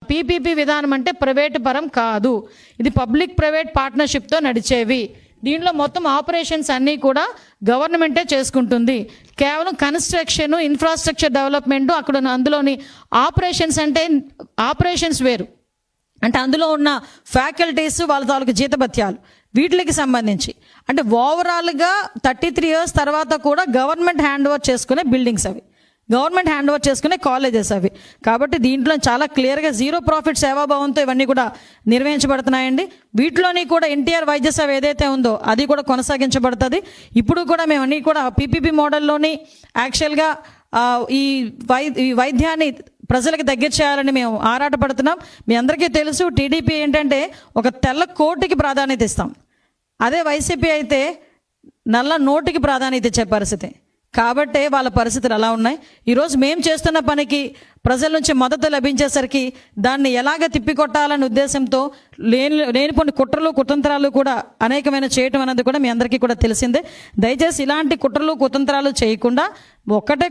PPP విధానం అంటే private పరం కాదు, ఇది పబ్లిక్ ప్రైవేట్ పార్ట్నర్షిప్తో నడిచేవి. దీనిలో మొత్తం ఆపరేషన్స్ అన్నీ కూడా గవర్నమెంటే చేసుకుంటుంది. కేవలం కన్స్ట్రక్షన్, ఇన్ఫ్రాస్ట్రక్చర్ డెవలప్మెంట్ అక్కడ అందులోని ఆపరేషన్స్ అంటే ఆపరేషన్స్ వేరు. అంటే అందులో ఉన్న ఫ్యాకల్టీస్, వాళ్ళ తాలూకు జీతభత్యాలు, వీటికి సంబంధించి అంటే ఓవరాల్గా 33 years తర్వాత కూడా గవర్నమెంట్ హ్యాండ్ ఓవర్ చేసుకునే బిల్డింగ్స్ అవి, గవర్నమెంట్ హ్యాండ్ ఓవర్ చేసుకునే కాలేజెస్ అవి. కాబట్టి దీంట్లో చాలా క్లియర్గా జీరో ప్రాఫిట్ సేవాభావంతో ఇవన్నీ కూడా నిర్వహించబడుతున్నాయండి. వీటిలోని కూడా ఎన్టీఆర్ వైద్య సేవ ఏదైతే ఉందో అది కూడా కొనసాగించబడుతుంది. ఇప్పుడు కూడా మేము అన్నీ కూడా పీపీపీ మోడల్లోని యాక్చువల్గా ఈ వైద్యాన్ని ప్రజలకు దగ్గర చేయాలని మేము ఆరాటపడుతున్నాం. మీ అందరికీ తెలుసు, టీడీపీ ఏంటంటే ఒక తెల్ల కోటికి ప్రాధాన్యత ఇస్తాం, అదే వైసీపీ అయితే నల్ల నోటికి ప్రాధాన్యత ఇచ్చే పరిస్థితి. కాబట్టే వాళ్ళ పరిస్థితులు అలా ఉన్నాయి. ఈరోజు మేము చేస్తున్న పనికి ప్రజల నుంచి మద్దతు లభించేసరికి దాన్ని ఎలాగ తిప్పికొట్టాలనే ఉద్దేశంతో లేని కొన్ని కుట్రలు కుతంత్రాలు కూడా అనేకమైన చేయటం అనేది కూడా మీ అందరికీ కూడా తెలిసిందే. దయచేసి ఇలాంటి కుట్రలు కుతంత్రాలు చేయకుండా ఒక్కటే